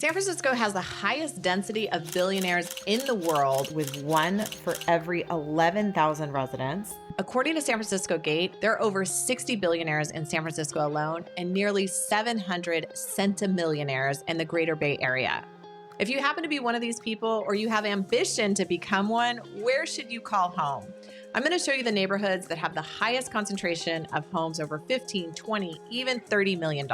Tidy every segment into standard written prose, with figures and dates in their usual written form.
San Francisco has the highest density of billionaires in the world, with one for every 11,000 residents. According to San Francisco Gate, there are over 60 billionaires in San Francisco alone and nearly 700 centimillionaires in the Greater Bay Area. If you happen to be one of these people or you have ambition to become one, where should you call home? I'm going to show you the neighborhoods that have the highest concentration of homes over 15, 20, even $30 million.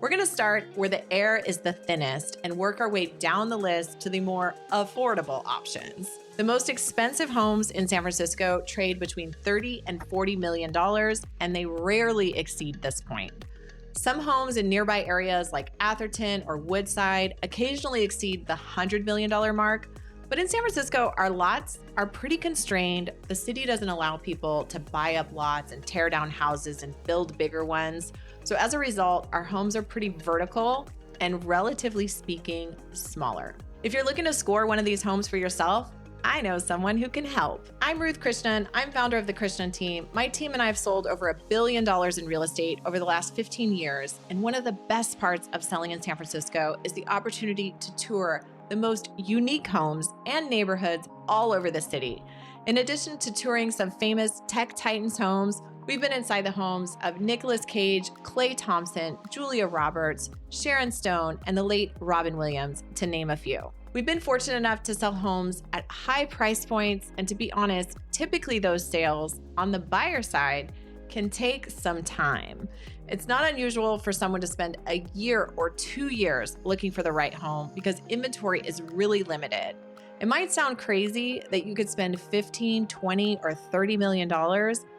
We're going to start where the air is the thinnest and work our way down the list to the more affordable options. The most expensive homes in San Francisco trade between $30 and $40 million, and they rarely exceed this point. Some homes in nearby areas like Atherton or Woodside occasionally exceed the $100 million mark, but in San Francisco, our lots are pretty constrained. The city doesn't allow people to buy up lots and tear down houses and build bigger ones. So as a result, our homes are pretty vertical and, relatively speaking, smaller. If you're looking to score one of these homes for yourself, I know someone who can help. I'm Ruth Krishnan. I'm founder of the Krishnan team. My team and I have sold over $1 billion in real estate over the last 15 years. And one of the best parts of selling in San Francisco is the opportunity to tour the most unique homes and neighborhoods all over the city. In addition to touring some famous tech titans' homes, we've been inside the homes of Nicolas Cage, Klay Thompson, Julia Roberts, Sharon Stone, and the late Robin Williams, to name a few. We've been fortunate enough to sell homes at high price points, and to be honest, typically those sales on the buyer side can take some time. It's not unusual for someone to spend a year or 2 years looking for the right home because inventory is really limited. It might sound crazy that you could spend $15, $20, or $30 million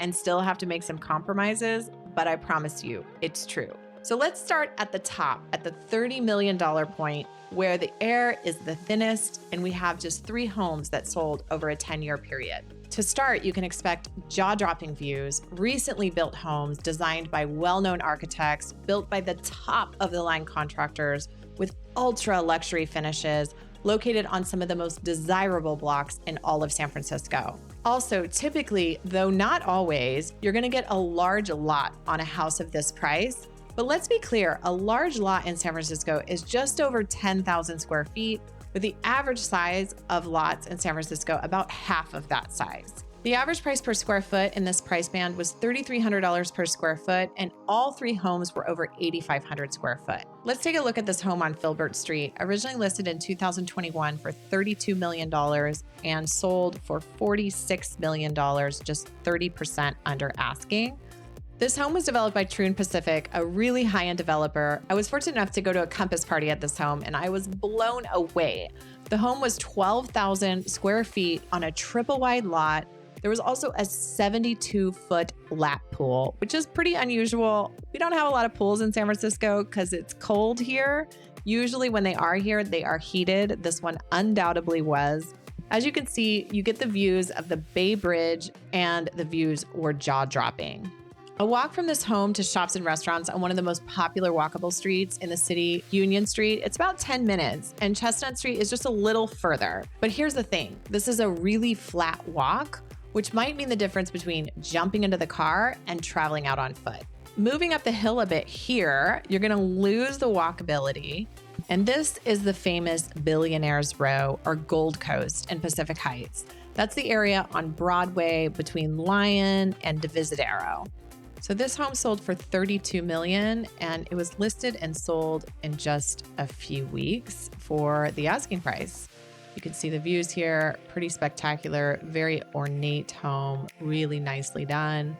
and still have to make some compromises, but I promise you, it's true. So let's start at the top, at the $30 million point, where the air is the thinnest and we have just 3 homes that sold over a 10-year period. To start, you can expect jaw-dropping views, recently built homes designed by well-known architects, built by the top of the line contractors with ultra-luxury finishes, located on some of the most desirable blocks in all of San Francisco. Also, typically, though not always, you're going to get a large lot on a house of this price. But let's be clear, a large lot in San Francisco is just over 10,000 square feet, with the average size of lots in San Francisco about half of that size. The average price per square foot in this price band was $3,300 per square foot, and all 3 homes were over 8,500 square foot. Let's take a look at this home on Filbert Street, originally listed in 2021 for $32 million and sold for $46 million, just 30% under asking. This home was developed by Troon Pacific, a really high-end developer. I was fortunate enough to go to a Compass party at this home, and I was blown away. The home was 12,000 square feet on a triple-wide lot. There was also a 72-foot lap pool, which is pretty unusual. We don't have a lot of pools in San Francisco because it's cold here. Usually when they are here, they are heated. This one undoubtedly was. As you can see, you get the views of the Bay Bridge, and the views were jaw-dropping. A walk from this home to shops and restaurants on one of the most popular walkable streets in the city, Union Street, it's about 10 minutes, and Chestnut Street is just a little further. But here's the thing, this is a really flat walk, which might mean the difference between jumping into the car and traveling out on foot. Moving up the hill a bit here, you're gonna lose the walkability, and this is the famous Billionaires Row, or Gold Coast in Pacific Heights. That's the area on Broadway between Lyon and Divisadero. So this home sold for $32 million, and it was listed and sold in just a few weeks for the asking price. You can see the views here, pretty spectacular, very ornate home, really nicely done.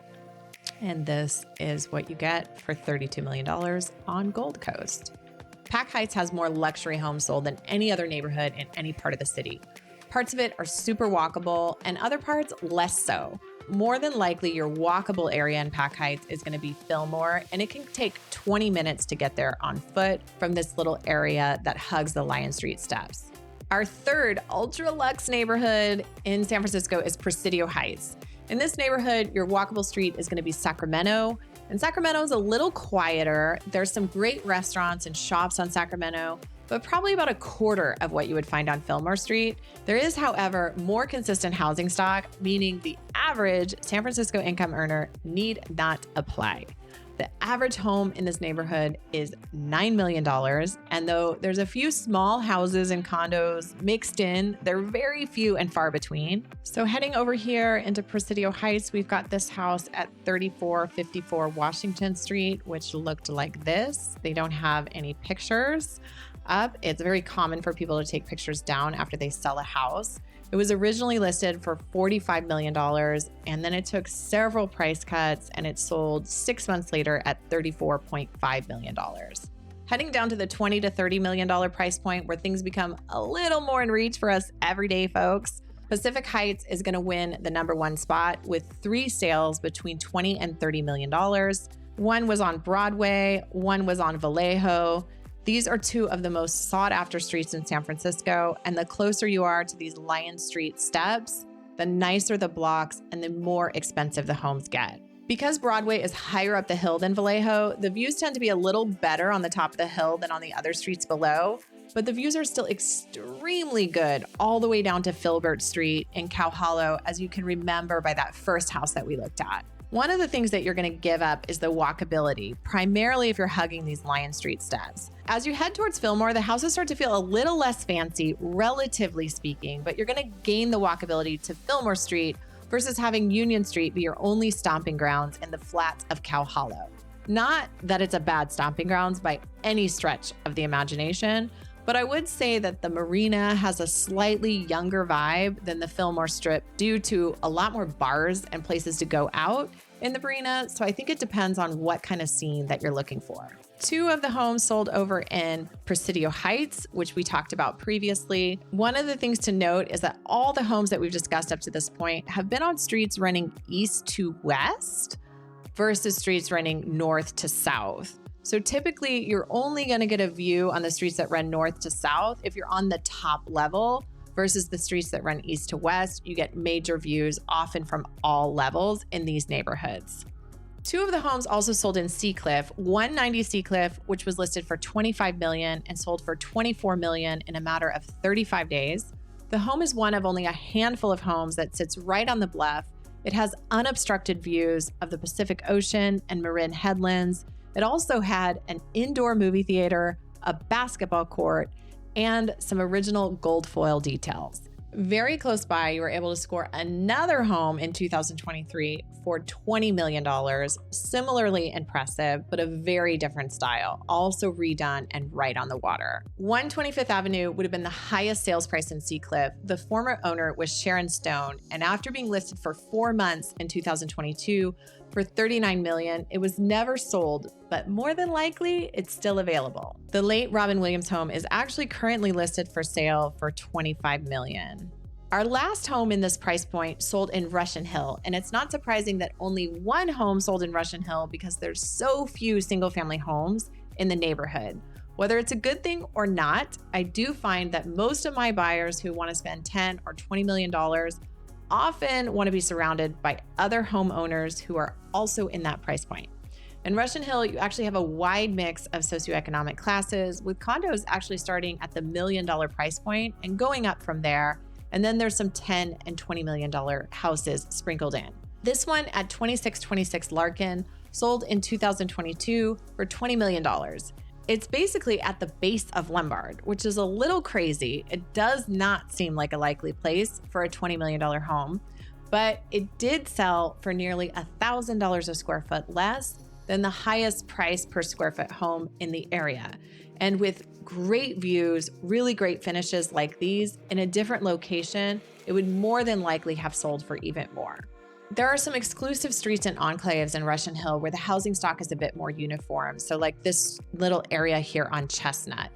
And this is what you get for $32 million on Gold Coast. Pac Heights has more luxury homes sold than any other neighborhood in any part of the city. Parts of it are super walkable, and other parts less so. More than likely, your walkable area in Pac Heights is going to be Fillmore, and it can take 20 minutes to get there on foot from this little area that hugs the Lyon Street steps. Our third ultra luxe neighborhood in San Francisco is Presidio Heights. In this neighborhood, your walkable street is going to be Sacramento, and Sacramento is a little quieter. There's some great restaurants and shops on Sacramento, but probably about a quarter of what you would find on Fillmore Street. There is, however, more consistent housing stock, meaning the average San Francisco income earner need not apply. The average home in this neighborhood is $9 million. And though there's a few small houses and condos mixed in, they're very few and far between. So heading over here into Presidio Heights, we've got this house at 3454 Washington Street, which looked like this. They don't have any pictures up. It's very common for people to take pictures down after they sell a house. It was originally listed for $45 million, and then it took several price cuts and it sold 6 months later at $34.5 million. Heading down to the $20 to $30 million price point where things become a little more in reach for us everyday folks, Pacific Heights is going to win the #1 spot with 3 sales between $20 and $30 million. One was on Broadway, one was on Vallejo. These are 2 of the most sought after streets in San Francisco, and the closer you are to these Lion Street steps, the nicer the blocks and the more expensive the homes get. Because Broadway is higher up the hill than Vallejo, the views tend to be a little better on the top of the hill than on the other streets below, but the views are still extremely good all the way down to Filbert Street in Cow Hollow, as you can remember by that first house that we looked at. One of the things that you're going to give up is the walkability, primarily if you're hugging these Lion Street steps. As you head towards Fillmore, the houses start to feel a little less fancy, relatively speaking, but you're going to gain the walkability to Fillmore Street versus having Union Street be your only stomping grounds in the flats of Cow Hollow. Not that it's a bad stomping grounds by any stretch of the imagination, but I would say that the marina has a slightly younger vibe than the Fillmore Strip due to a lot more bars and places to go out in the marina. So I think it depends on what kind of scene that you're looking for. 2 of the homes sold over in Presidio Heights, which we talked about previously. One of the things to note is that all the homes that we've discussed up to this point have been on streets running east to west versus streets running north to south. So typically you're only going to get a view on the streets that run north to south if you're on the top level versus the streets that run east to west. You get major views often from all levels in these neighborhoods. 2 of the homes also sold in Seacliff, 190 Seacliff, which was listed for $25 million and sold for $24 million in a matter of 35 days. The home is one of only a handful of homes that sits right on the bluff. It has unobstructed views of the Pacific Ocean and Marin headlands. It also had an indoor movie theater, a basketball court, and some original gold foil details. Very close by, you were able to score another home in 2023 for $20 million. Similarly impressive, but a very different style, also redone and right on the water. 125th Avenue would have been the highest sales price in Seacliff. The former owner was Sharon Stone, and after being listed for 4 months in 2022 for $39 million, it was never sold, but more than likely, it's still available. The late Robin Williams home is actually currently listed for sale for $25 million. Our last home in this price point sold in Russian Hill, and it's not surprising that only 1 home sold in Russian Hill because there's so few single-family homes in the neighborhood. Whether it's a good thing or not, I do find that most of my buyers who want to spend $10 or $20 million often want to be surrounded by other homeowners who are also in that price point. In Russian Hill, you actually have a wide mix of socioeconomic classes, with condos actually starting at the $1 million price point and going up from there. And then there's some $10 and $20 million houses sprinkled in. This one at 2626 Larkin sold in 2022 for $20 million. It's basically at the base of Lombard, which is a little crazy. It does not seem like a likely place for a $20 million home, but it did sell for nearly $1,000 a square foot less than the highest price per square foot home in the area. And with great views, really great finishes like these in a different location, it would more than likely have sold for even more. There are some exclusive streets and enclaves in Russian Hill where the housing stock is a bit more uniform. So like this little area here on Chestnut.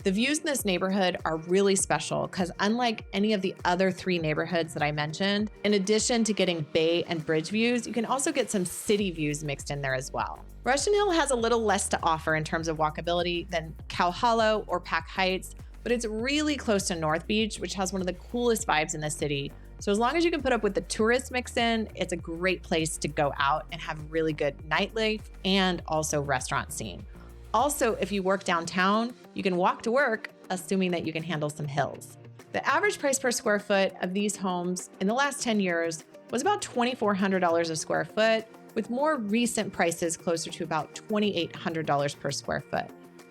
The views in this neighborhood are really special because unlike any of the other 3 neighborhoods that I mentioned, in addition to getting bay and bridge views, you can also get some city views mixed in there as well. Russian Hill has a little less to offer in terms of walkability than Cow Hollow or Pack Heights, but it's really close to North Beach, which has one of the coolest vibes in the city. So as long as you can put up with the tourist mix in, it's a great place to go out and have really good nightlife and also restaurant scene. Also, if you work downtown, you can walk to work, assuming that you can handle some hills. The average price per square foot of these homes in the last 10 years was about $2,400 a square foot, with more recent prices closer to about $2,800 per square foot.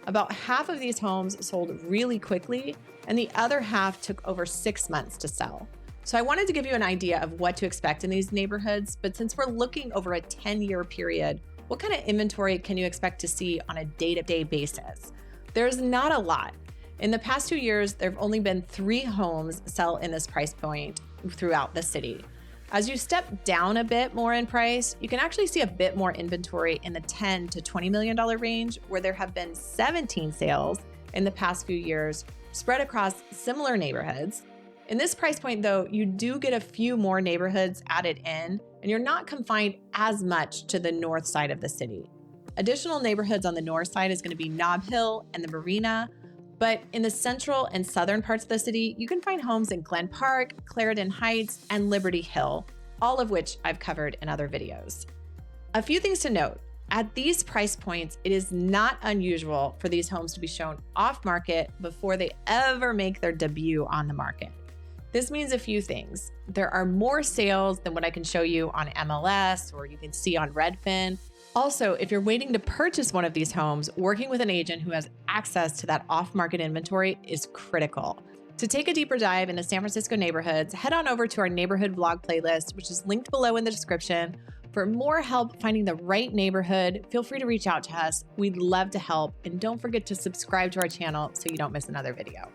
About half of these homes sold really quickly, and the other half took over 6 months to sell. So I wanted to give you an idea of what to expect in these neighborhoods, but since we're looking over a 10-year period, what kind of inventory can you expect to see on a day-to-day basis? There's not a lot. In the past 2 years, there have only been 3 homes sell in this price point throughout the city. As you step down a bit more in price, you can actually see a bit more inventory in the $10 to $20 million range, where there have been 17 sales in the past few years spread across similar neighborhoods. In this price point, though, you do get a few more neighborhoods added in, and you're not confined as much to the north side of the city. Additional neighborhoods on the north side is going to be Nob Hill and the Marina, but in the central and southern parts of the city, you can find homes in Glen Park, Clarendon Heights, and Liberty Hill, all of which I've covered in other videos. A few things to note. At these price points, it is not unusual for these homes to be shown off market before they ever make their debut on the market. This means a few things. There are more sales than what I can show you on MLS or you can see on Redfin. Also, if you're waiting to purchase one of these homes, working with an agent who has access to that off-market inventory is critical. To take a deeper dive into San Francisco neighborhoods, head on over to our neighborhood vlog playlist, which is linked below in the description. For more help finding the right neighborhood, feel free to reach out to us. We'd love to help. And don't forget to subscribe to our channel so you don't miss another video.